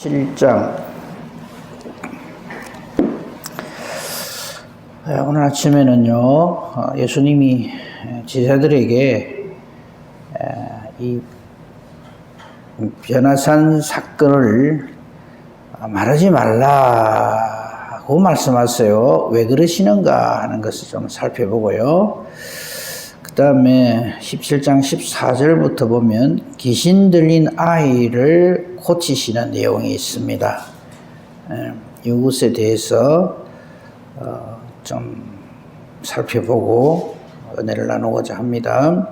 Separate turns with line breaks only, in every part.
7장. 오늘 아침에는요, 예수님이 제자들에게 이 변화산 사건을 말하지 말라고 말씀하세요. 왜 그러시는가 하는 것을 좀 살펴보고요. 그 다음에 17장 14절부터 보면 귀신 들린 아이를 고치시는 내용이 있습니다. 이것에 대해서 좀 살펴보고 은혜를 나누고자 합니다.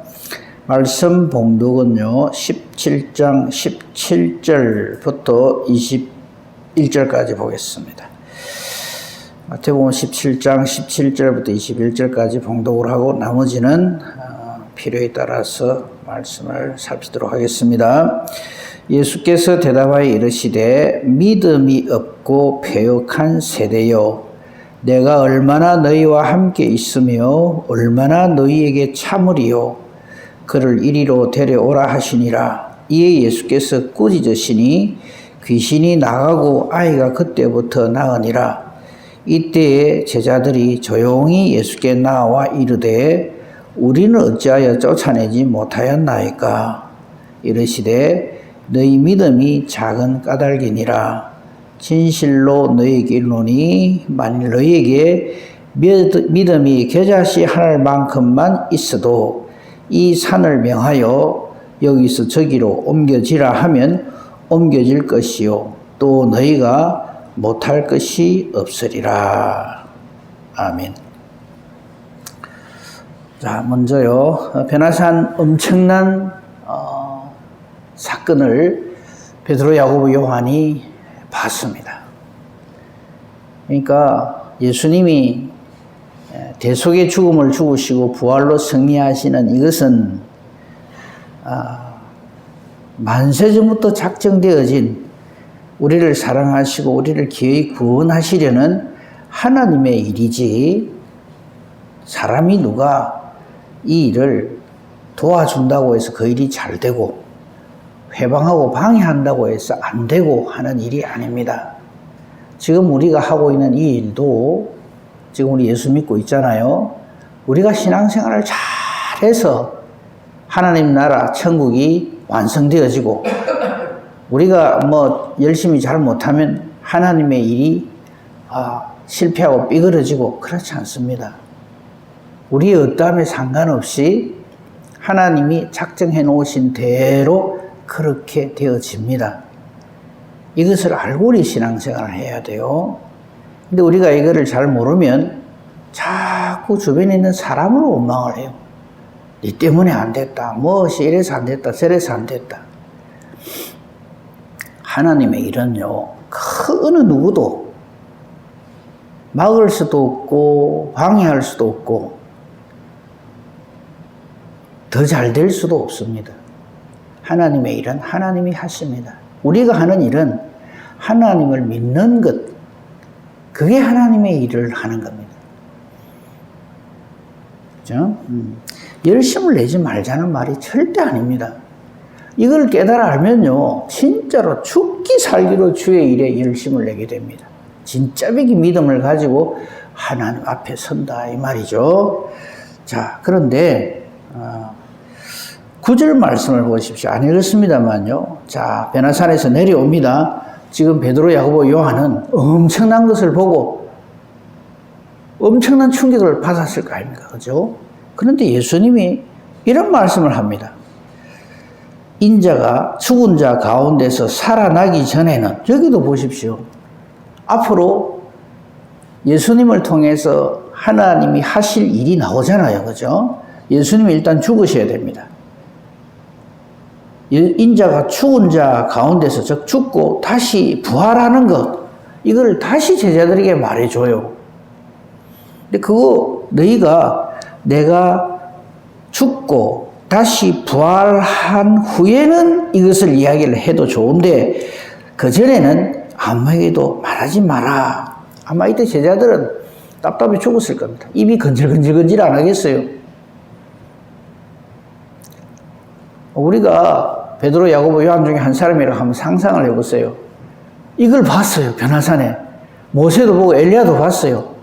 말씀 봉독은요, 17장 17절부터 21절까지 보겠습니다. 마태복음 17장 17절부터 21절까지 봉독을 하고 나머지는 필요에 따라서 말씀을 살피도록 하겠습니다. 예수께서 대답하여 이르시되 믿음이 없고 패역한 세대여, 내가 얼마나 너희와 함께 있으며 얼마나 너희에게 참으리요. 그를 이리로 데려오라 하시니라. 이에 예수께서 꾸짖으시니 귀신이 나가고 아이가 그때부터 나으니라. 이때에 제자들이 조용히 예수께 나와 이르되 우리는 어찌하여 쫓아내지 못하였나이까. 이르시되 너희 믿음이 작은 까닭이니라. 진실로 너희에게 이르노니 만일 너희에게 믿음이 겨자씨 하늘만큼만 있어도 이 산을 명하여 여기서 저기로 옮겨지라 하면 옮겨질 것이요 또 너희가 못할 것이 없으리라. 아멘. 자, 먼저요, 변화산 엄청난 사건을 베드로, 야고보, 요한이 봤습니다. 그러니까 예수님이 대속의 죽음을 죽으시고 부활로 승리하시는 이것은 만세전부터 작정되어진 우리를 사랑하시고 우리를 기어이 구원하시려는 하나님의 일이지, 사람이 누가 이 일을 도와준다고 해서 그 일이 잘 되고 회방하고 방해한다고 해서 안 되고 하는 일이 아닙니다. 지금 우리가 하고 있는 이 일도, 지금 우리 예수 믿고 있잖아요. 우리가 신앙생활을 잘해서 하나님 나라 천국이 완성되어지고, 우리가 열심히 잘 못하면 하나님의 일이 실패하고 삐그러지고 그렇지 않습니다. 우리의 어떠함에 상관없이 하나님이 작정해 놓으신 대로 그렇게 되어집니다. 이것을 알고 우리 신앙생활을 해야 돼요. 근데 우리가 이거를 잘 모르면 자꾸 주변에 있는 사람으로 원망을 해요. 니 때문에 안 됐다. 무엇이 이래서 안 됐다. 저래서 안 됐다. 하나님의 일은요, 그 어느 누구도 막을 수도 없고 방해할 수도 없고 더 잘 될 수도 없습니다. 하나님의 일은 하나님이 하십니다. 우리가 하는 일은 하나님을 믿는 것, 그게 하나님의 일을 하는 겁니다. 그죠? 열심을 내지 말자는 말이 절대 아닙니다. 이걸 깨달아 알면요, 진짜로 죽기 살기로 주의 일에 열심을 내게 됩니다. 진짜 배기 믿음을 가지고 하나님 앞에 선다 이 말이죠. 자, 그런데 9절 말씀을 보십시오. 안 읽었습니다만요. 자, 변화산에서 내려옵니다. 지금 베드로, 야고보, 요한은 엄청난 것을 보고 엄청난 충격을 받았을 거 아닙니까? 그죠? 그런데 예수님이 이런 말씀을 합니다. 인자가 죽은 자 가운데서 살아나기 전에는, 여기도 보십시오. 앞으로 예수님을 통해서 하나님이 하실 일이 나오잖아요. 그죠? 예수님이 일단 죽으셔야 됩니다. 인자가 죽은 자 가운데서, 즉 죽고 다시 부활하는 것, 이걸 다시 제자들에게 말해줘요. 근데 그거 너희가 내가 죽고 다시 부활한 후에는 이것을 이야기를 해도 좋은데 그 전에는 아무에게도 말하지 마라. 아마 이때 제자들은 답답해 죽었을 겁니다. 입이 건질건질 안 하겠어요? 우리가 베드로, 야고보, 요한 중에 한 사람이라고 한번 상상을 해보세요. 이걸 봤어요. 변화산에. 모세도 보고 엘리야도 봤어요.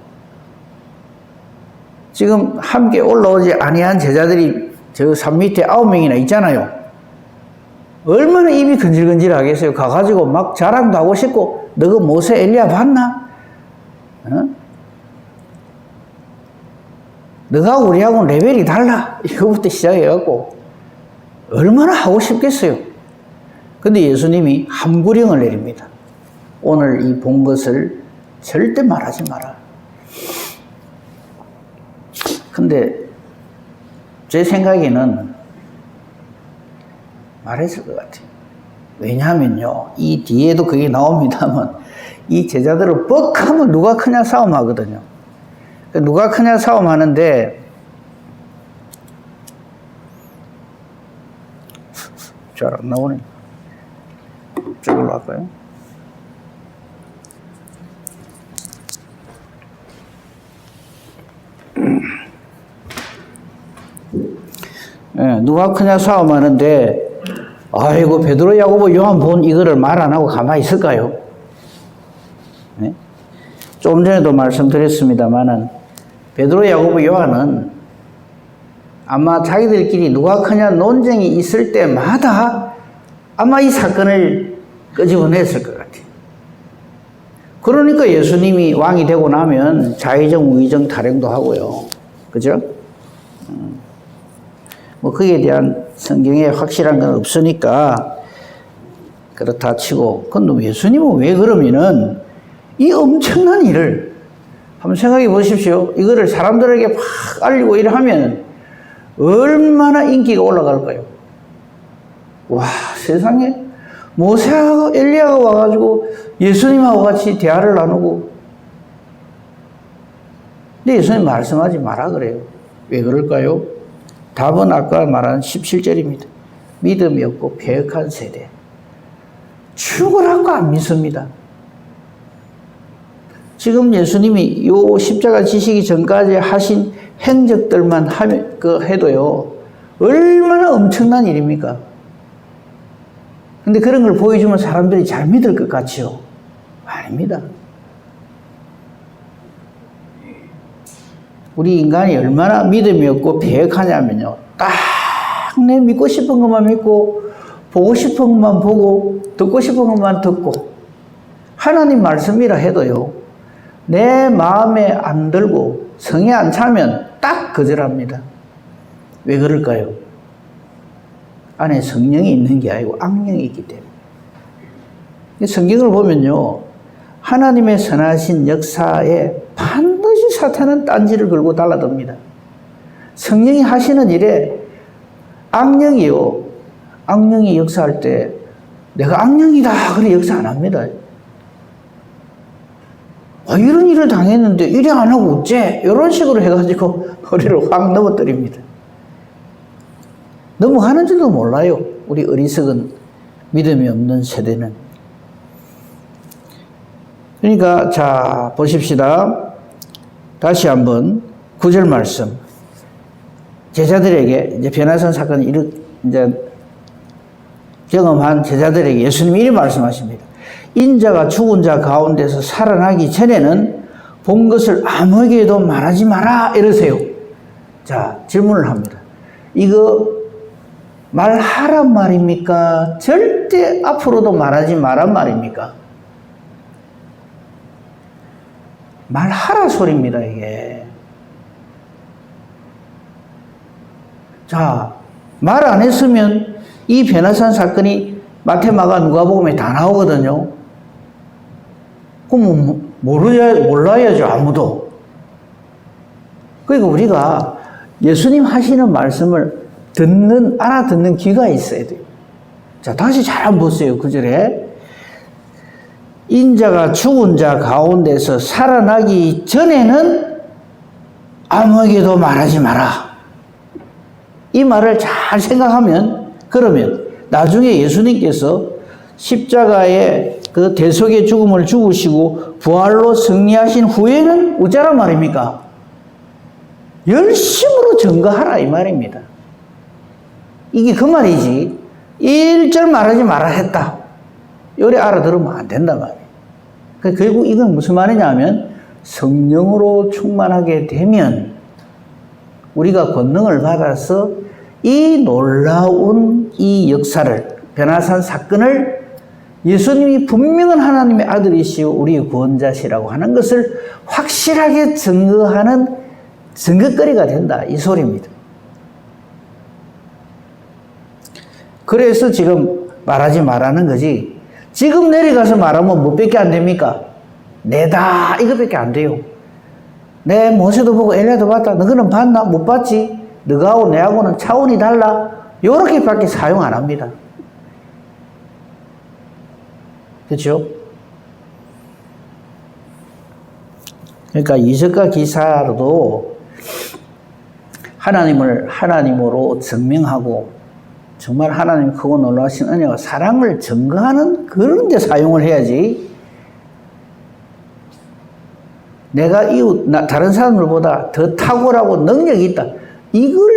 지금 함께 올라오지 아니한 제자들이 저 산 밑에 9명이나 있잖아요. 얼마나 입이 근질근질하겠어요. 가가지고 막 자랑도 하고 싶고, 너가 모세 엘리야 봤나? 어? 너가 우리하고는 레벨이 달라. 이거부터 시작해갖고 얼마나 하고 싶겠어요. 근데 예수님이 함구령을 내립니다. 오늘 이 본 것을 절대 말하지 마라. 근데 제 생각에는 말했을 것 같아요. 왜냐하면요, 이 뒤에도 그게 나옵니다만 이 제자들을 뻑하면 누가 크냐 싸움하거든요. 누가 크냐 싸움하는데, 잘 안 나오네. 저걸로 할까요? 네, 누가 크냐 싸움하는데, 아이고 베드로, 야고보, 요한 본 이거를 말 안 하고 가만히 있을까요? 네? 좀 전에도 말씀드렸습니다만은 베드로, 야고보, 요한은 아마 자기들끼리 누가 크냐 논쟁이 있을 때마다 아마 이 사건을 끄집어냈을 것 같아요. 그러니까 예수님이 왕이 되고 나면 좌의정, 우의정 타령도 하고요. 그죠? 뭐 거기에 대한 성경에 확실한 건 없으니까 그렇다 치고, 근데 예수님은 왜 그러면은 이 엄청난 일을 한번 생각해 보십시오. 이거를 사람들에게 막 알리고 이러면 얼마나 인기가 올라갈까요? 와, 세상에 모세하고 엘리야가 와가지고 예수님하고 같이 대화를 나누고, 근데 예수님 말씀하지 마라 그래요. 왜 그럴까요? 답은 아까 말한 17절입니다. 믿음이 없고 패역한 세대. 죽으라고 안 믿습니다. 지금 예수님이 요 십자가 지시기 전까지 하신 행적들만 해도요, 얼마나 엄청난 일입니까? 근데 그런 걸 보여주면 사람들이 잘 믿을 것 같지요? 아닙니다. 우리 인간이 얼마나 믿음이 없고 패역하냐면요, 딱 내 믿고 싶은 것만 믿고, 보고 싶은 것만 보고, 듣고 싶은 것만 듣고, 하나님 말씀이라 해도요, 내 마음에 안 들고 성에 안 차면 딱 거절합니다. 왜 그럴까요? 안에 성령이 있는 게 아니고 악령이 있기 때문에. 성경을 보면요, 하나님의 선하신 역사에 반드시 사탄은 딴지를 걸고 달라듭니다. 성령이 하시는 일에 악령이요, 악령이 역사할 때 내가 악령이다 그래 역사 안 합니다. 이런 일을 당했는데 이래 안 하고 어째? 이런 식으로 해가지고 허리를 확 넘어뜨립니다. 넘어가는 줄도 몰라요. 우리 어리석은 믿음이 없는 세대는. 그러니까 자 보십시다. 다시 한번 9절 말씀. 제자들에게 이제 변화산 사건을 이제 경험한 제자들에게 예수님이 이렇게 말씀하십니다. 인자가 죽은 자 가운데서 살아나기 전에는 본 것을 아무에게도 말하지 마라 이러세요. 자, 질문을 합니다. 이거 말하란 말입니까? 절대 앞으로도 말하지 마란 말입니까? 말하라 소리입니다, 이게. 자, 말 안 했으면 이 변화산 사건이 마태, 마가, 누가복음에 다 나오거든요. 그럼 몰라야죠, 아무도. 그러니까 우리가 예수님 하시는 말씀을 알아듣는 귀가 있어야 돼요. 자, 다시 잘 한번 보세요, 그 절에. 인자가 죽은 자 가운데서 살아나기 전에는 아무에게도 말하지 마라. 이 말을 잘 생각하면, 그러면 나중에 예수님께서 십자가의 그 대속의 죽음을 죽으시고 부활로 승리하신 후에는 어쩌란 말입니까? 열심으로 증거하라 이 말입니다. 이게 그 말이지 1절 말하지 말아 했다 요래 알아들으면 안 된단 말이에요. 그러니까 결국 이건 무슨 말이냐면 성령으로 충만하게 되면 우리가 권능을 받아서 이 놀라운 이 역사를, 변화산 사건을 예수님이 분명한 하나님의 아들이시고 우리의 구원자시라고 하는 것을 확실하게 증거하는 증거거리가 된다, 이 소리입니다. 그래서 지금 말하지 말라는 거지. 지금 내려가서 말하면 뭐밖에 안 됩니까? 내다 이거밖에 안 돼요. 내 모세도 보고 엘리야도 봤다. 너는 봤나? 못 봤지? 너하고 내하고는 차원이 달라. 요렇게밖에 사용 안 합니다. 그렇죠? 그러니까 이적과 기사로도 하나님을 하나님으로 증명하고 정말 하나님 크고 놀라우신 은혜와 사랑을 증거하는 그런 데 사용을 해야지. 내가 다른 사람들보다 더 탁월하고 능력이 있다, 이걸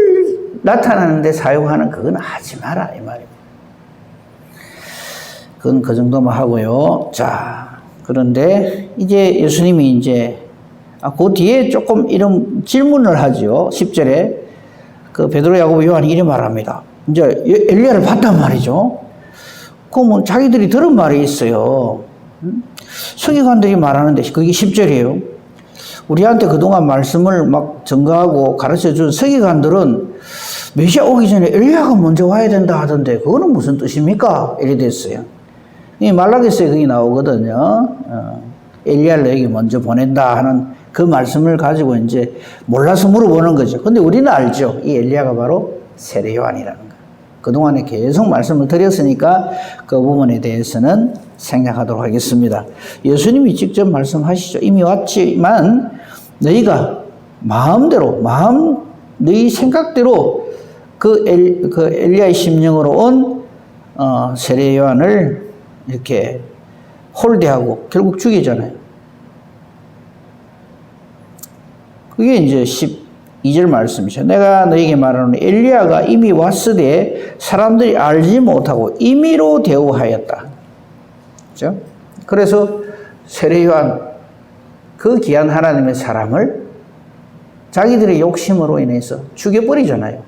나타내는 데 사용하는 그건 하지 마라, 이 말입니다. 그건 그 정도만 하고요. 자, 그런데 이제 예수님이 그 뒤에 조금 이런 질문을 하죠. 10절에 그 베드로, 야고보, 요한이 이래 말합니다. 이제 엘리야를 봤단 말이죠. 그러면 자기들이 들은 말이 있어요. 서기관들이 말하는데 그게 10절이에요. 우리한테 그동안 말씀을 막 증거하고 가르쳐 준 서기관들은 메시아 오기 전에 엘리야가 먼저 와야 된다 하던데 그거는 무슨 뜻입니까? 이래 됐어요. 이 말라기서에 그게 나오거든요. 엘리야를 너에게 먼저 보낸다 하는 그 말씀을 가지고 이제 몰라서 물어보는 거죠. 근데 우리는 알죠. 이 엘리야가 바로 세례 요한이라는 거. 그동안에 계속 말씀을 드렸으니까 그 부분에 대해서는 생략하도록 하겠습니다. 예수님이 직접 말씀하시죠. 이미 왔지만 너희가 마음대로, 너희 생각대로 그 엘리야의 심령으로 온 세례 요한을 이렇게 홀대하고 결국 죽이잖아요. 그게 이제 12절 말씀이죠. 내가 너에게 말하노니 엘리야가 이미 왔으되 사람들이 알지 못하고 임의로 대우하였다. 그렇죠? 그래서 세례 요한, 그 귀한 하나님의 사람을 자기들의 욕심으로 인해서 죽여버리잖아요.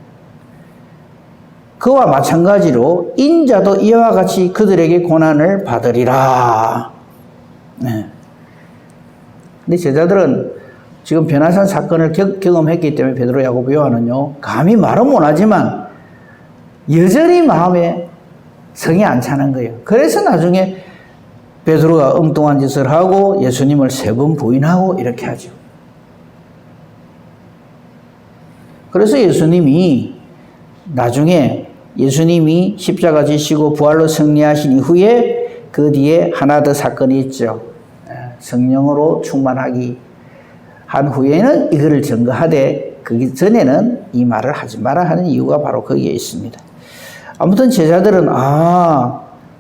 그와 마찬가지로 인자도 이와 같이 그들에게 고난을 받으리라. 네. 근데 제자들은 지금 변화산 사건을 경험했기 때문에 베드로, 야고보, 요한은요, 감히 말은 못하지만 여전히 마음에 성이 안 차는 거예요. 그래서 나중에 베드로가 엉뚱한 짓을 하고 예수님을 3번 부인하고 이렇게 하죠. 그래서 예수님이 나중에 예수님이 십자가 지시고 부활로 승리하신 이후에 그 뒤에 하나 더 사건이 있죠. 성령으로 충만하기 한 후에는 이거를 증거하되 그 전에는 이 말을 하지 마라 하는 이유가 바로 거기에 있습니다. 아무튼 제자들은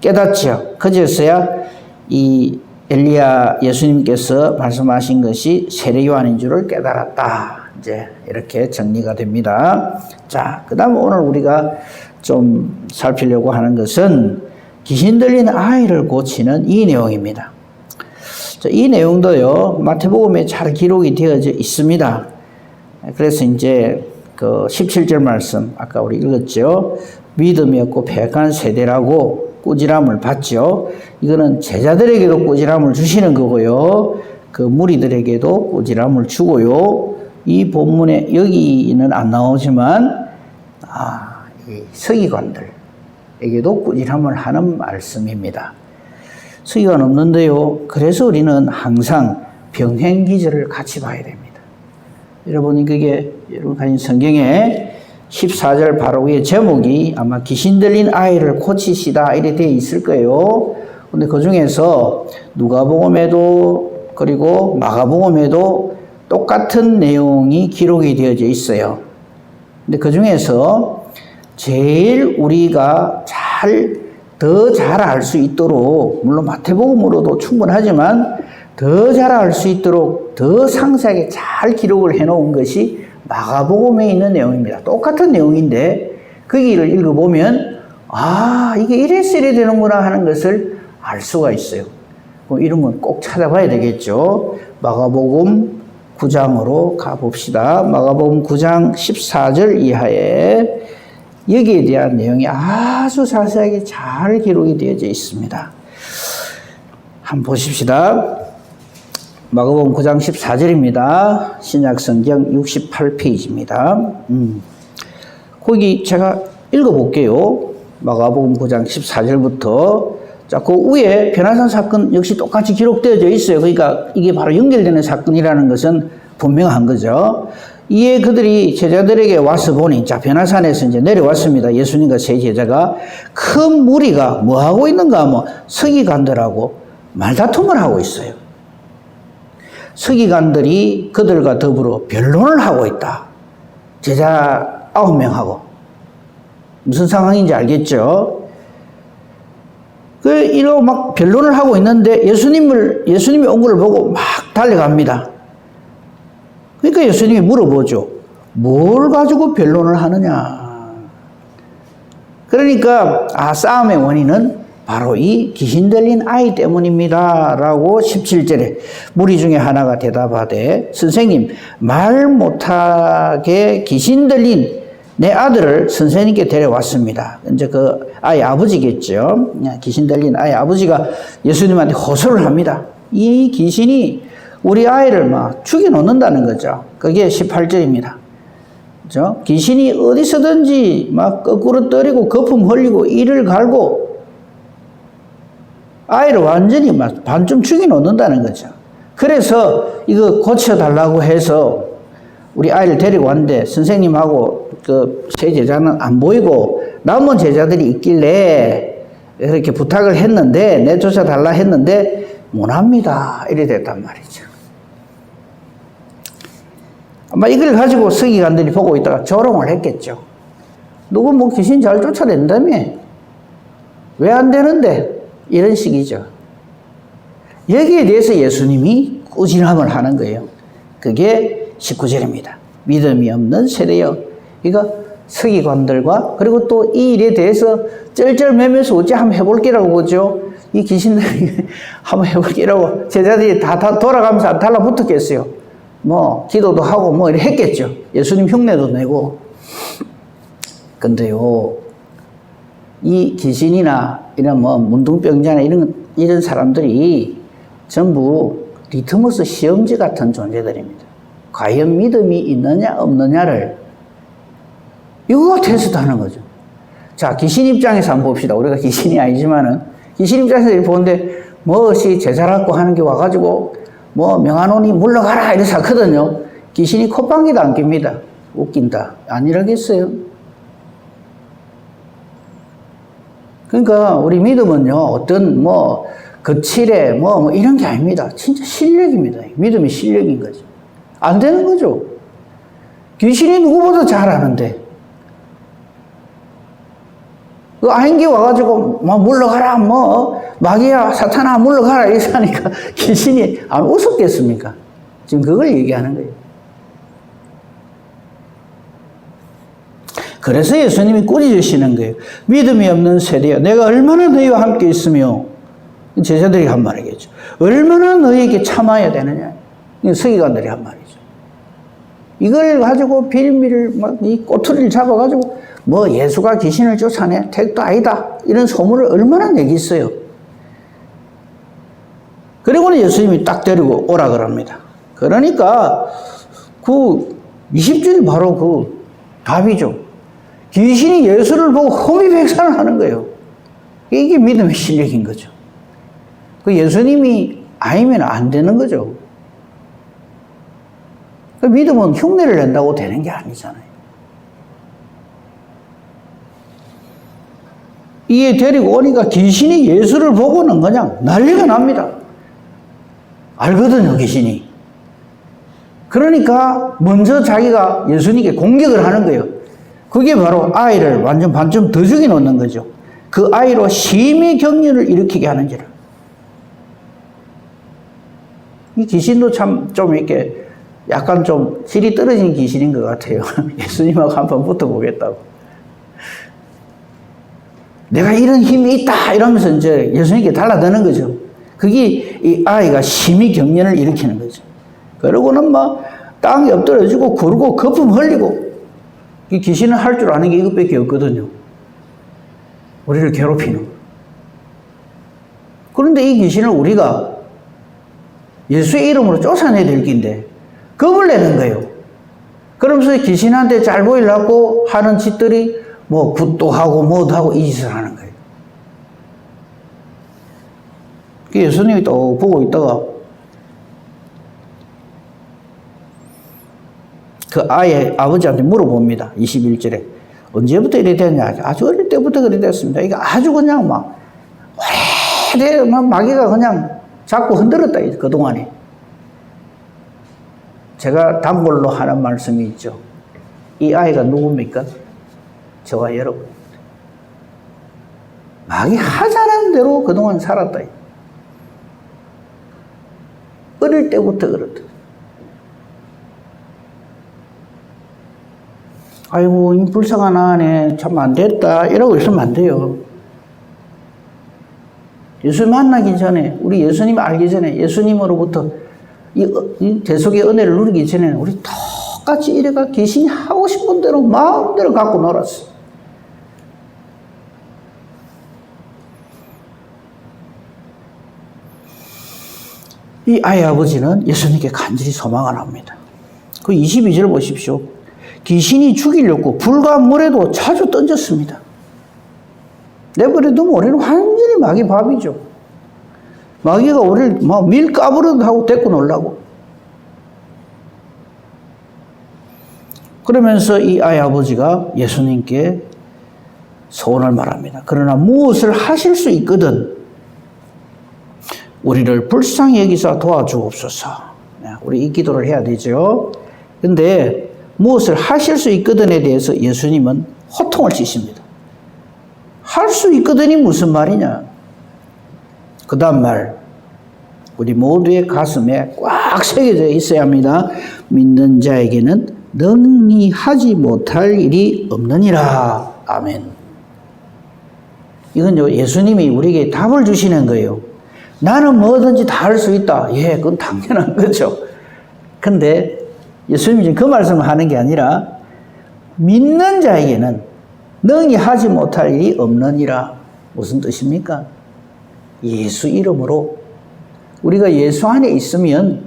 깨닫죠. 그제서야 이 엘리야 예수님께서 말씀하신 것이 세례 요한인 줄을 깨달았다. 이제 이렇게 정리가 됩니다. 자, 그다음 오늘 우리가 좀 살피려고 하는 것은 귀신 들린 아이를 고치는 이 내용입니다. 이 내용도요, 마태복음에 잘 기록이 되어져 있습니다. 그래서 이제 그 17절 말씀, 아까 우리 읽었죠. 믿음이 없고 패역한 세대라고 꾸지람을 받죠. 이거는 제자들에게도 꾸지람을 주시는 거고요. 그 무리들에게도 꾸지람을 주고요. 이 본문에 여기는 안 나오지만, 이 서기관들에게도 꾸지람을 하는 말씀입니다. 서기관 없는데요. 그래서 우리는 항상 병행기절을 같이 봐야 됩니다. 여러분이 그게 여러분 가진 성경에 14절 바로 위에 제목이 아마 귀신 들린 아이를 고치시다 이렇게 되어 있을 거예요. 근데 그 중에서 누가복음에도 그리고 마가복음에도 똑같은 내용이 기록이 되어져 있어요. 근데 그 중에서 제일 우리가 더 잘 알 수 있도록, 물론 마태복음으로도 충분하지만 더 잘 알 수 있도록 더 상세하게 잘 기록을 해놓은 것이 마가복음에 있는 내용입니다. 똑같은 내용인데 거기를 읽어보면 이게 이래 되는구나 하는 것을 알 수가 있어요. 그럼 이런 건 꼭 찾아봐야 되겠죠. 마가복음 9장으로 가봅시다. 마가복음 9장 14절 이하에 여기에 대한 내용이 아주 자세하게 잘 기록이 되어져 있습니다. 한번 보십시다. 마가복음 9장 14절입니다. 신약성경 68페이지입니다. 거기 제가 읽어볼게요. 마가복음 9장 14절부터. 자, 그 위에 변화산 사건 역시 똑같이 기록되어져 있어요. 그러니까 이게 바로 연결되는 사건이라는 것은 분명한 거죠. 이에 그들이 제자들에게 와서 보니, 자, 변화산에서 이제 내려왔습니다. 예수님과 세 제자가 큰 무리가 뭐 하고 있는가 하면 서기관들하고 말다툼을 하고 있어요. 서기관들이 그들과 더불어 변론을 하고 있다. 제자 9명하고. 무슨 상황인지 알겠죠? 이러고 막 변론을 하고 있는데 예수님이 온 걸 보고 막 달려갑니다. 그러니까 예수님이 물어보죠. 뭘 가지고 변론을 하느냐. 그러니까, 싸움의 원인은 바로 이 귀신 들린 아이 때문입니다. 라고 17절에 무리 중에 하나가 대답하되, 선생님, 말 못하게 귀신 들린 내 아들을 선생님께 데려왔습니다. 이제 그 아이 아버지겠죠. 귀신 들린 아이 아버지가 예수님한테 호소를 합니다. 이 귀신이 우리 아이를 막 죽여놓는다는 거죠. 그게 18절입니다. 그죠? 귀신이 어디서든지 막 거꾸로 때리고 거품 흘리고 이를 갈고 아이를 완전히 막 반쯤 죽여놓는다는 거죠. 그래서 이거 고쳐달라고 해서 우리 아이를 데리고 왔는데 선생님하고 그 세 제자는 안 보이고 남은 제자들이 있길래 이렇게 부탁을 했는데 내쫓아달라 했는데 못합니다. 이래 됐단 말이죠. 아마 이걸 가지고 서기관들이 보고 있다가 조롱을 했겠죠. 누구 뭐 귀신 잘 쫓아낸다며? 왜 안 되는데? 이런 식이죠. 여기에 대해서 예수님이 꾸진함을 하는 거예요. 그게 19절입니다. 믿음이 없는 세대여. 이거 서기관들과 그리고 또 이 일에 대해서 쩔쩔매면서 어찌 한번 해볼게라고 보죠. 이 귀신들이 한번 해볼게라고 제자들이 다 돌아가면서 안 달라붙었겠어요. 뭐 기도도 하고 뭐 이렇게 했겠죠. 예수님 흉내도 내고. 근데요, 이 귀신이나 이런 뭐 문둥병자나 이런 사람들이 전부 리트머스 시험지 같은 존재들입니다. 과연 믿음이 있느냐 없느냐를 이거가 테스트하는 거죠. 자, 귀신 입장에서 한번 봅시다. 우리가 귀신이 아니지만은 귀신 입장에서 이렇게 보는데 무엇이 제자라고 하는 게 와가지고 뭐 명한원이 물러가라 이래서 하거든요. 귀신이 콧방귀도 안 낍니다. 웃긴다. 아니라겠어요. 그러니까 우리 믿음은요, 어떤 뭐 거칠에 뭐 이런 게 아닙니다. 진짜 실력입니다. 믿음이 실력인 거죠. 안 되는 거죠. 귀신이 누구보다 잘 아는데 그 아행기 와가지고 뭐 물러가라 뭐 마귀야 사탄아 물러가라 이렇게 하니까 귀신이 안 웃었겠습니까? 지금 그걸 얘기하는 거예요. 그래서 예수님이 꾸짖으시는 거예요. 믿음이 없는 세대여, 내가 얼마나 너희와 함께 있으며, 제자들이 한 말이겠죠. 얼마나 너희에게 참아야 되느냐. 서기관들이 한 말이죠. 이걸 가지고 빌미를 막 이 꼬투리를 잡아가지고 뭐 예수가 귀신을 쫓아내 택도 아니다 이런 소문을 얼마나 내겠어요. 그리고는 예수님이 딱 데리고 오라 그럽니다. 그러니까 그 20절 바로 그 답이죠. 귀신이 예수를 보고 호미백산을 하는 거예요. 이게 믿음의 실력인 거죠. 그 예수님이 아니면 안 되는 거죠. 그 믿음은 흉내를 낸다고 되는 게 아니잖아요. 이에 데리고 오니까 귀신이 예수를 보고는 그냥 난리가 납니다. 알거든요, 귀신이. 그러니까 먼저 자기가 예수님께 공격을 하는 거예요. 그게 바로 아이를 완전 반쯤 더 죽여놓는 거죠. 그 아이로 심히 격려를 일으키게 하는지라. 이 귀신도 참 좀 이렇게 약간 좀 질이 떨어진 귀신인 것 같아요. 예수님하고 한번 붙어보겠다고. 내가 이런 힘이 있다 이러면서 이제 예수님께 달라드는 거죠. 그게 이 아이가 심히 경련을 일으키는 거죠. 그러고는 막 땅에 엎드려지고 굴고 거품 흘리고, 이 귀신은 할 줄 아는 게 이것밖에 없거든요. 우리를 괴롭히는 거. 그런데 이 귀신을 우리가 예수의 이름으로 쫓아내야 될 긴데 겁을 내는 거예요. 그러면서 귀신한테 잘 보이려고 하는 짓들이 뭐 굿도 하고 뭐도 하고 이 짓을 하는 거예요. 예수님이 또 보고 있다가 그 아이의 아버지한테 물어봅니다. 21절에 언제부터 이래 됐냐? 아주 어릴 때부터 그래 됐습니다. 이게 아주 그냥 막 오래돼 마귀가 그냥 자꾸 흔들었다 그동안에. 제가 단골로 하는 말씀이 있죠. 이 아이가 누굽니까? 저와 여러분. 마귀 하자는 대로 그동안 살았다. 어릴 때부터 그렇다. 아이고, 이 불쌍한 아내 참 안 됐다. 이러고 있으면 안 돼요. 예수 만나기 전에, 우리 예수님 알기 전에, 예수님으로부터 이 대속의 은혜를 누리기 전에는 우리 똑같이 이래가 귀신이 하고 싶은 대로 마음대로 갖고 놀았어. 이 아이 아버지는 예수님께 간절히 소망을 합니다. 그 22절 보십시오. 귀신이 죽이려고 불과 물에도 자주 던졌습니다. 내버려도 우리는 완전히 마귀 밥이죠. 마귀가 우리를 막 밀가부르듯 하고 데리고 놀라고. 그러면서 이 아이 아버지가 예수님께 소원을 말합니다. 그러나 무엇을 하실 수 있거든 우리를 불쌍히 여기사 도와주옵소서. 우리 이 기도를 해야 되죠. 근데 무엇을 하실 수 있거든에 대해서 예수님은 호통을 치십니다. 할 수 있거든이 무슨 말이냐? 그 다음 말, 우리 모두의 가슴에 꽉 새겨져 있어야 합니다. 믿는 자에게는 능히 하지 못할 일이 없느니라. 아멘. 이건 예수님이 우리에게 답을 주시는 거예요. 나는 뭐든지 다 할 수 있다. 예, 그건 당연한 거죠. 근데 예수님이 지금 그 말씀을 하는 게 아니라 믿는 자에게는 능히 하지 못할 일이 없느니라. 무슨 뜻입니까? 예수 이름으로 우리가 예수 안에 있으면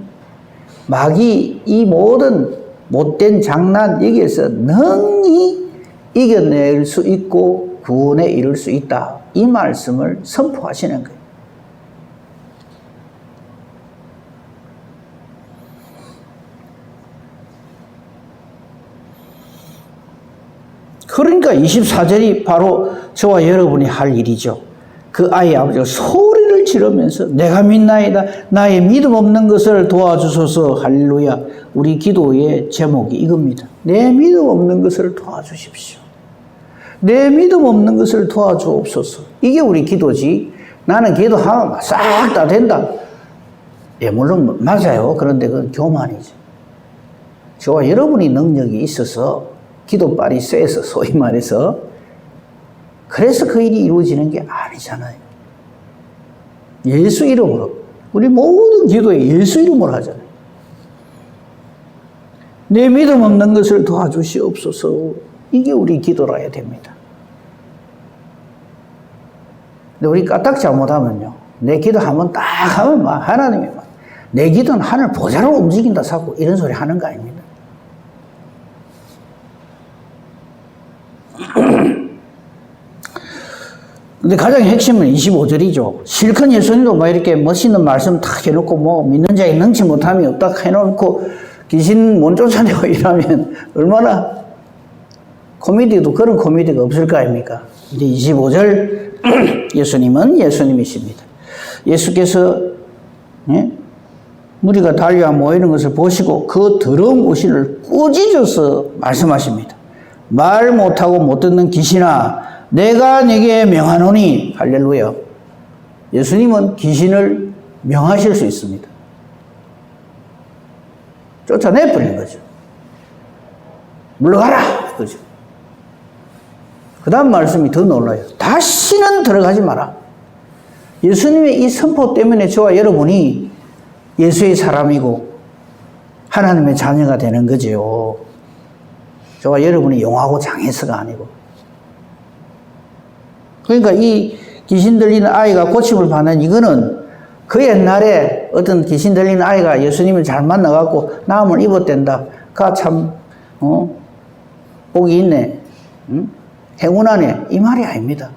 마귀 이 모든 못된 장난 여기에서 능히 이겨낼 수 있고 구원에 이를 수 있다. 이 말씀을 선포하시는 거예요. 그러니까 24절이 바로 저와 여러분이 할 일이죠. 그 아이 아버지가 소리를 지르면서 내가 믿나이다. 나의 믿음 없는 것을 도와주소서. 할렐루야. 우리 기도의 제목이 이겁니다. 내 믿음 없는 것을 도와주십시오. 내 믿음 없는 것을 도와주옵소서. 이게 우리 기도지. 나는 기도하면 싹 다 된다. 예, 물론 맞아요. 그런데 그건 교만이죠. 저와 여러분이 능력이 있어서 기도빨이 쎄서 소위 말해서 그래서 그 일이 이루어지는 게 아니잖아요. 예수 이름으로 우리 모든 기도에 예수 이름으로 하잖아요. 내 믿음 없는 것을 도와주시옵소서. 이게 우리 기도라 해야 됩니다. 근데 우리 까딱 잘못하면요, 내 기도하면 딱 하면 막 하나님이 막 내 기도는 하늘 보좌로 움직인다 사고 이런 소리 하는 거 아닙니다. 근데 가장 핵심은 25절이죠. 실컷 예수님도 막 이렇게 멋있는 말씀 탁 해놓고 뭐 믿는 자에 능치 못함이 없다 해놓고 귀신 못 쫓아내고 이러면 얼마나 코미디도 그런 코미디가 없을 거 아닙니까? 이제 25절 예수님은 예수님이십니다. 예수께서 무리가 달려와 모이는 것을 보시고 그 더러운 귀신을 꾸짖어서 말씀하십니다. 말 못하고 못 듣는 귀신아 내가 네게 명하노니. 할렐루야. 예수님은 귀신을 명하실 수 있습니다. 쫓아내버리는 거죠. 물러가라. 그죠. 그 다음 말씀이 더 놀라요. 다시는 들어가지 마라. 예수님의 이 선포 때문에 저와 여러분이 예수의 사람이고 하나님의 자녀가 되는 거죠. 저와 여러분이 용하고 장애서가 아니고. 그러니까 이 귀신 들리는 아이가 고침을 받는 이거는 그 옛날에 어떤 귀신 들리는 아이가 예수님을 잘 만나갖고 나음을 입었댄다. 가 참, 복이 있네. 행운하네. 이 말이 아닙니다.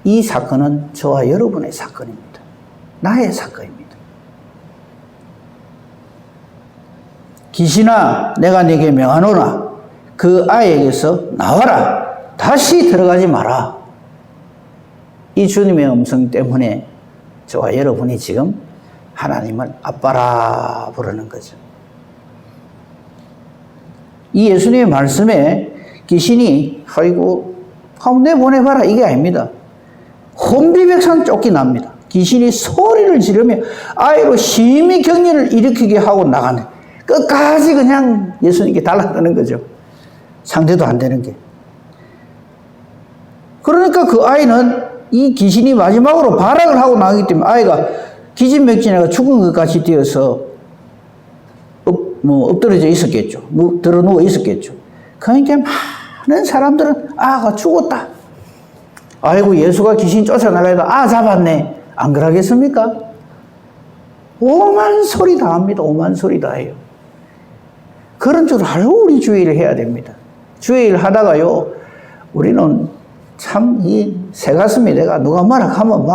이 사건은 저와 여러분의 사건입니다. 나의 사건입니다. 귀신아, 내가 네게 명하노라. 그 아이에게서 나와라. 다시 들어가지 마라. 이 주님의 음성 때문에 저와 여러분이 지금 하나님을 아빠라 부르는 거죠. 이 예수님의 말씀에 귀신이 아이고 내보내봐라 이게 아닙니다. 혼비백산 쫓겨납니다. 귀신이 소리를 지르며 아이로 심히 격려를 일으키게 하고 나가네. 끝까지 그냥 예수님께 달라드는 거죠. 상대도 안 되는 게. 그러니까 그 아이는 이 귀신이 마지막으로 발악을 하고 나가기 때문에 아이가 기진맥진해가 죽은 것까지 되어서 엎드려져 있었겠죠. 들어 누워 있었겠죠. 그러니까 많은 사람들은 아가 죽었다. 아이고 예수가 귀신 쫓아나가다 잡았네. 안 그러겠습니까? 오만 소리 다 합니다. 오만 소리 다 해요. 그런 줄 알고 우리 주의를 해야 됩니다. 주의를 하다가요, 우리는 참 이 새가슴이 내가 누가 뭐라 하면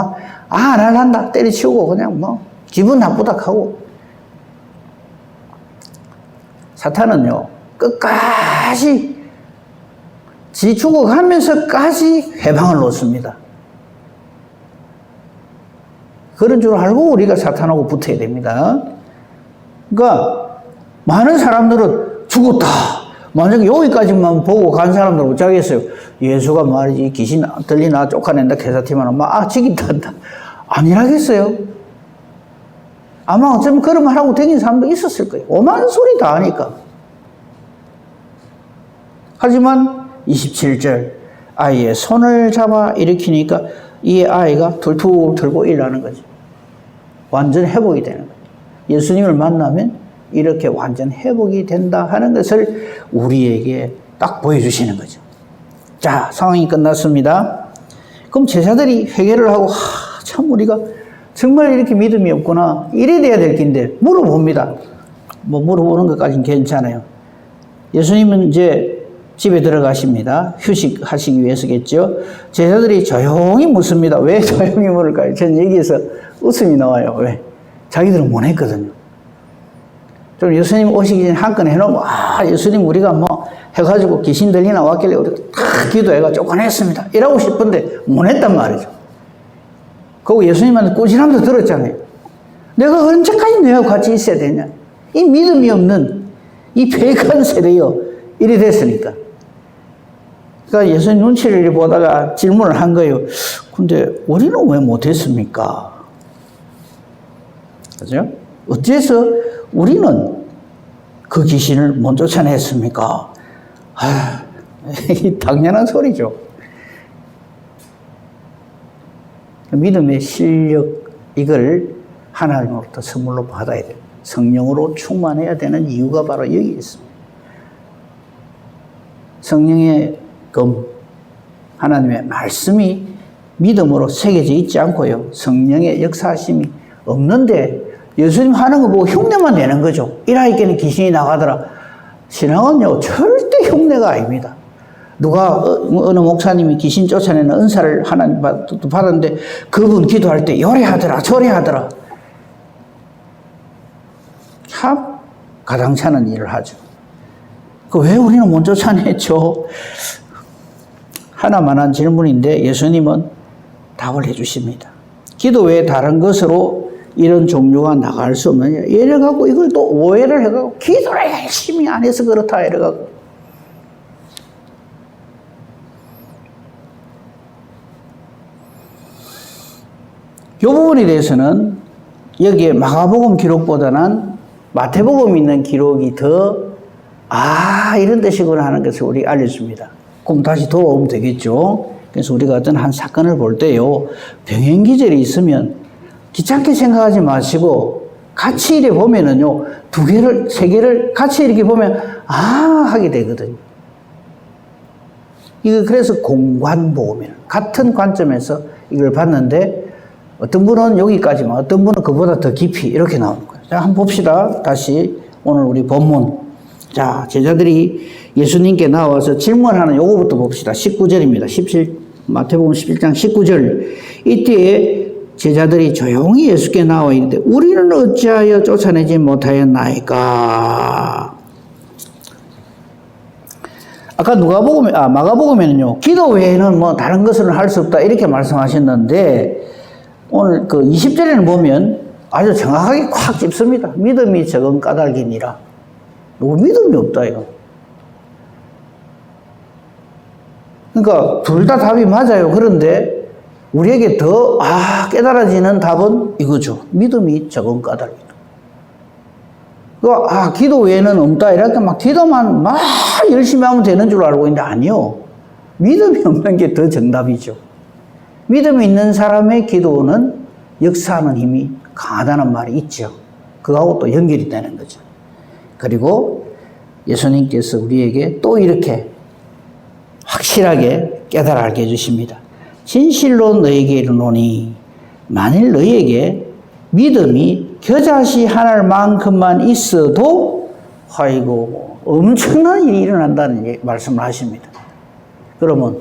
안 할란다 때려치우고 그냥 기분 나쁘다 하고. 사탄은요 끝까지 지 죽어가면서까지 해방을 놓습니다. 그런 줄 알고 우리가 사탄하고 붙어야 됩니다. 그러니까 많은 사람들은 죽었다. 만약에 여기까지만 보고 간 사람들은 어쩌겠어요. 예수가 말이지 귀신 들리나 쫓아낸다 개사팀은 죽인다 한다. 아니라겠어요. 아마 어쩌면 그런 말 하고 다니는 사람도 있었을 거예요. 오만 소리 다 하니까. 하지만 27절 아이의 손을 잡아 일으키니까 이 아이가 툴툴 들고 일어나는 거죠. 완전 회복이 되는 거죠. 예수님을 만나면 이렇게 완전 회복이 된다 하는 것을 우리에게 딱 보여주시는 거죠. 자, 상황이 끝났습니다. 그럼 제자들이 회개를 하고 참 우리가 정말 이렇게 믿음이 없구나. 이래 돼야 될 긴데 물어봅니다. 물어보는 것까지는 괜찮아요. 예수님은 이제 집에 들어가십니다. 휴식하시기 위해서겠죠. 제자들이 조용히 묻습니다. 왜 조용히 물을까요? 전 여기에서 웃음이 나와요. 왜? 자기들은 못 했거든요. 좀 예수님 오시기 전에 한 건 해놓으면 예수님 우리가 해가지고 귀신 들리나 왔길래 우리가 다 기도해가 쫓아냈습니다. 이러고 싶은데 못 했단 말이죠. 그리고 예수님한테 꾸지람도 들었잖아요. 내가 언제까지 너하고 같이 있어야 되냐. 이 믿음이 없는 이 폐역한 세대요. 이래 됐으니까. 그러니까 예수님 눈치를 보다가 질문을 한 거예요. 근데 우리는 왜 못했습니까? 그죠? 어째서 우리는 그 귀신을 못 쫓아냈습니까? 당연한 소리죠. 믿음의 실력, 이걸 하나님으로부터 선물로 받아야 돼요. 성령으로 충만해야 되는 이유가 바로 여기 있습니다. 성령의 하나님의 말씀이 믿음으로 새겨져 있지 않고요. 성령의 역사하심이 없는데 예수님 하는 거 보고 흉내만 내는 거죠. 이라이께는 귀신이 나가더라. 신앙은요 절대 흉내가 아닙니다. 누가 어느 목사님이 귀신 쫓아내는 은사를 하나님 받았는데 그분 기도할 때 요래하더라 저래하더라. 참 가당찮은 일을 하죠. 왜 우리는 못 쫓아냈죠? 하나만한 질문인데 예수님은 답을 해주십니다. 기도 외에 다른 것으로 이런 종류가 나갈 수 없느냐. 이래갖고 이걸 또 오해를 해갖고 기도를 열심히 안 해서 그렇다 이래갖고. 이 부분에 대해서는 여기에 마가복음 기록보다는 마태복음 있는 기록이 더 이런 뜻이구나 하는 것을 우리 알려줍니다. 그럼 다시 돌아오면 되겠죠. 그래서 우리가 어떤 한 사건을 볼 때요, 병행기절이 있으면 귀찮게 생각하지 마시고 같이 이렇게 보면은요, 두 개를, 세 개를 같이 이렇게 보면 하게 되거든요. 이거 그래서 공관보면 같은 관점에서 이걸 봤는데 어떤 분은 여기까지만, 어떤 분은 그보다 더 깊이 이렇게 나오는 거예요. 자, 한번 봅시다. 다시 오늘 우리 본문. 자, 제자들이 예수님께 나와서 질문하는 요거부터 봅시다. 19절입니다. 마태복음 11장 19절. 이때에 제자들이 조용히 예수께 나와 있는데 우리는 어찌하여 쫓아내지 못하였나이까? 아까 마가복음에는요, 기도 외에는 뭐 다른 것은 할 수 없다 이렇게 말씀하셨는데 오늘 그 20절에는 보면 아주 정확하게 콱 찝습니다. 믿음이 적은 까닭이니라. 누구 믿음이 없다 이거. 그러니까 둘 다 답이 맞아요. 그런데 우리에게 더 깨달아지는 답은 이거죠. 믿음이 적은 까닭이다. 기도 외에는 없다 이렇게 막 기도만 막 열심히 하면 되는 줄 알고 있는데 아니요. 믿음이 없는 게 더 정답이죠. 믿음이 있는 사람의 기도는 역사하는 힘이 강하다는 말이 있죠. 그거하고 또 연결이 되는 거죠. 그리고 예수님께서 우리에게 또 이렇게 확실하게 깨달게 해주십니다. 진실로 너에게 이르노니 만일 너에게 믿음이 겨자씨 하나만큼만 있어도 엄청난 일이 일어난다는 말씀을 하십니다. 그러면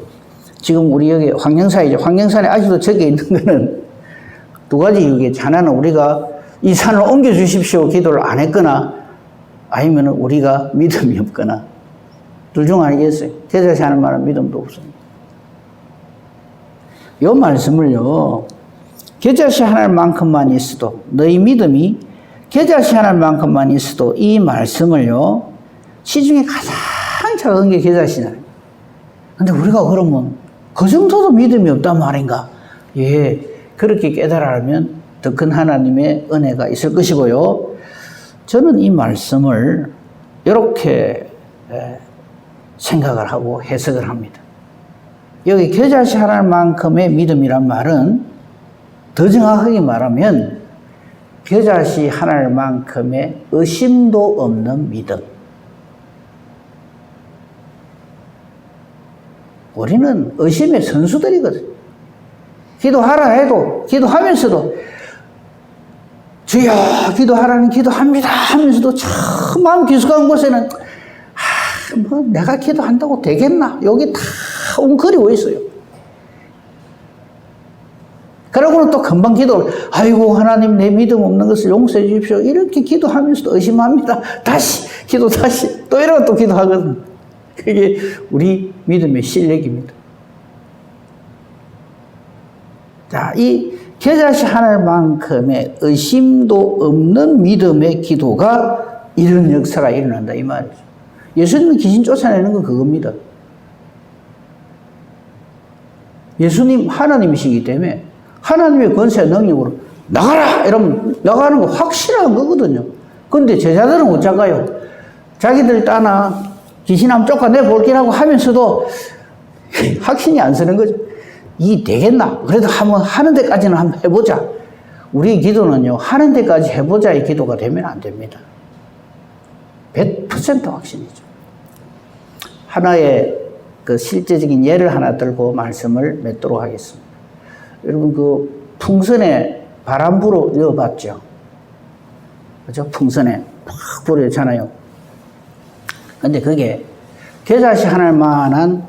지금 우리 여기 황령산이죠. 황령산에 아직도 적혀 있는 거는 두 가지 이유겠죠. 하나는 우리가 이 산을 옮겨 주십시오 기도를 안 했거나 아니면 우리가 믿음이 없거나 둘 중 아니겠어요. 겨자씨 하는 말은 믿음도 없습니다. 이 말씀을요, 겨자씨 하나만큼만 있어도, 너희 믿음이 겨자씨 하나만큼만 있어도 이 말씀을요, 시중에 가장 작은 게 겨자씨잖아요. 근데 우리가 그러면 그 정도도 믿음이 없단 말인가? 예, 그렇게 깨달으면 더 큰 하나님의 은혜가 있을 것이고요. 저는 이 말씀을 이렇게 생각을 하고 해석을 합니다. 여기 겨자씨 하나만큼의 믿음이란 말은 더 정확하게 말하면 겨자씨 하나만큼의 의심도 없는 믿음. 우리는 의심의 선수들이거든. 기도하라 해도, 기도하면서도 주여 기도하라는 기도합니다 하면서도 참 마음 깊숙한 곳에는 내가 기도한다고 되겠나? 여기 다 웅크리고 있어요. 그러고는 또 금방 아이고 하나님 내 믿음 없는 것을 용서해 주십시오. 이렇게 기도하면서도 의심합니다. 다시 또 이러고 또 기도하거든. 그게 우리 믿음의 실력입니다. 자, 이 겨자씨 하나만큼의 의심도 없는 믿음의 기도가 이런 역사가 일어난다 이 말이죠. 예수님은 귀신 쫓아내는 건 그겁니다. 예수님 하나님이시기 때문에 하나님의 권세와 능력으로 나가라! 이러면 나가는 거 확실한 거거든요. 근데 제자들은 어쩌까요? 자기들 따나 귀신 한번 쫓아내볼게라고 하면서도 확신이 안 서는 거죠. 이 되겠나? 그래도 한번 하는 데까지는 한번 해보자. 우리 기도는요, 하는 데까지 해보자의 기도가 되면 안 됩니다. 100% 확신이죠. 하나의 그 실제적인 예를 하나 들고 말씀을 맺도록 하겠습니다. 여러분, 그 풍선에 바람 불어 넣어봤죠? 그죠? 풍선에 팍 불어잖아요. 근데 그게 겨자씨 하나만한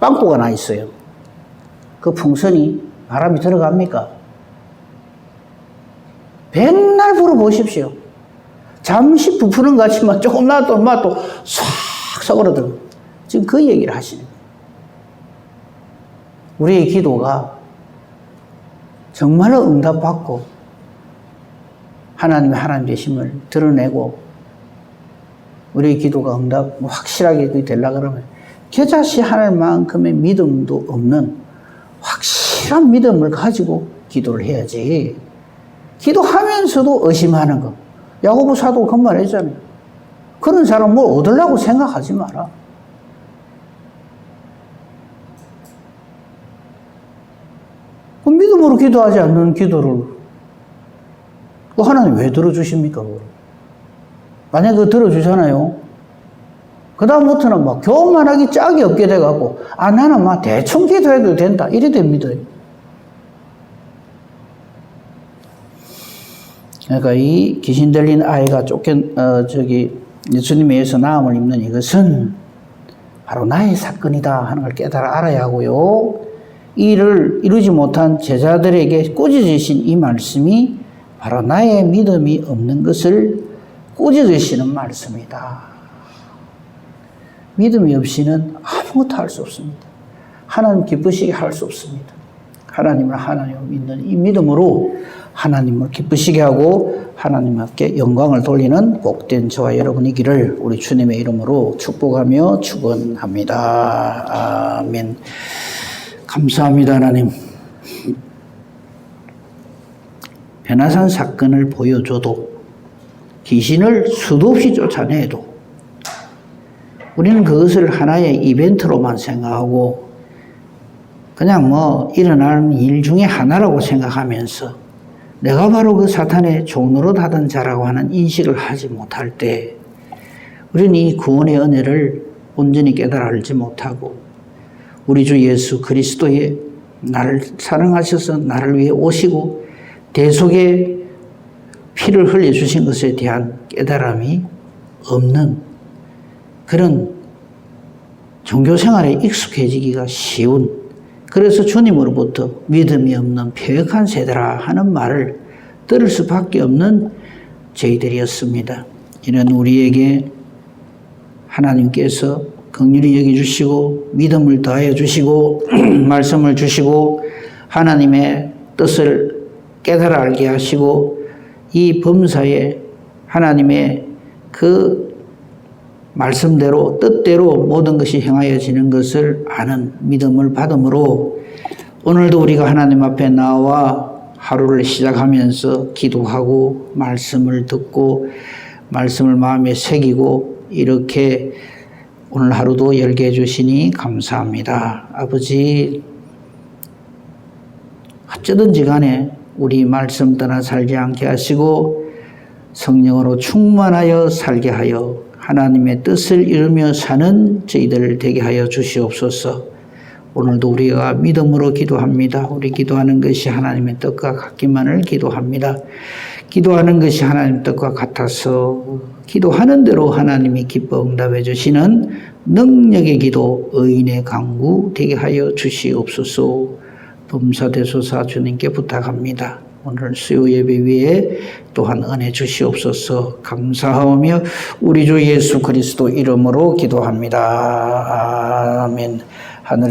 빵꾸가 나 있어요. 그 풍선이 바람이 들어갑니까? 맨날 불어보십시오. 잠시 부푸는 것 같지만 조금 놔도 싹 썩어들어요. 지금 그 얘기를 하시는 거예요. 우리의 기도가 정말로 응답받고 하나님의 하나님 되심을 드러내고 우리의 기도가 응답 확실하게 되려고 그러면 겨자씨 하나만큼의 믿음도 없는 확실한 믿음을 가지고 기도를 해야지. 기도하면서도 의심하는 거. 야고보 사도가 그 말 했잖아요. 그런 사람 뭘 얻으려고 생각하지 마라. 믿음으로 기도하지 않는 기도를 하나님 왜 들어주십니까? 만약에 그거 들어주잖아요. 그 다음부터는 막 교만하기 짝이 없게 돼갖고, 나는 막 대충 기도해도 된다. 이래 됩니다. 그러니까 이 귀신 들린 아이가 예수님에 의해서 나음을 입는 이것은 바로 나의 사건이다 하는 걸 깨달아 알아야 하고요. 이를 이루지 못한 제자들에게 꾸짖으신 이 말씀이 바로 나의 믿음이 없는 것을 꾸짖으시는 말씀이다. 믿음이 없이는 아무것도 할 수 없습니다. 하나님 기쁘시게 할 수 없습니다. 하나님을 믿는 이 믿음으로 하나님을 기쁘시게 하고 하나님께 영광을 돌리는 복된 저와 여러분이기를 우리 주님의 이름으로 축복하며 축원합니다. 아멘. 감사합니다, 하나님. 변화산 사건을 보여줘도 귀신을 수도 없이 쫓아내도 우리는 그것을 하나의 이벤트로만 생각하고 그냥 일어나는 일 중에 하나라고 생각하면서 내가 바로 그 사탄의 종노릇 하던 자라고 하는 인식을 하지 못할 때 우리는 이 구원의 은혜를 온전히 깨달아 알지 못하고 우리 주 예수 그리스도의 나를 사랑하셔서 나를 위해 오시고 대속의 피를 흘려주신 것에 대한 깨달음이 없는 그런 종교생활에 익숙해지기가 쉬운, 그래서 주님으로부터 믿음이 없는 패역한 세대라 하는 말을 들을 수밖에 없는 저희들이었습니다. 이런 우리에게 하나님께서 긍휼히 여겨주시고 믿음을 더하여 주시고 말씀을 주시고 하나님의 뜻을 깨달아 알게 하시고 이 범사에 하나님의 그 말씀대로 뜻대로 모든 것이 행하여지는 것을 아는 믿음을 받음으로 오늘도 우리가 하나님 앞에 나와 하루를 시작하면서 기도하고 말씀을 듣고 말씀을 마음에 새기고 이렇게 오늘 하루도 열게 해주시니 감사합니다. 아버지, 어쩌든지 간에 우리 말씀 떠나 살지 않게 하시고 성령으로 충만하여 살게 하여 하나님의 뜻을 이루며 사는 저희들 되게 하여 주시옵소서. 오늘도 우리가 믿음으로 기도합니다. 우리 기도하는 것이 하나님의 뜻과 같기만을 기도합니다. 기도하는 것이 하나님의 뜻과 같아서 기도하는 대로 하나님이 기뻐 응답해 주시는 능력의 기도, 의인의 강구 되게 하여 주시옵소서. 범사대소사 주님께 부탁합니다. 오늘 수요 예배 위에 또한 은혜 주시옵소서. 감사하며 우리 주 예수 그리스도 이름으로 기도합니다. 아멘. 하늘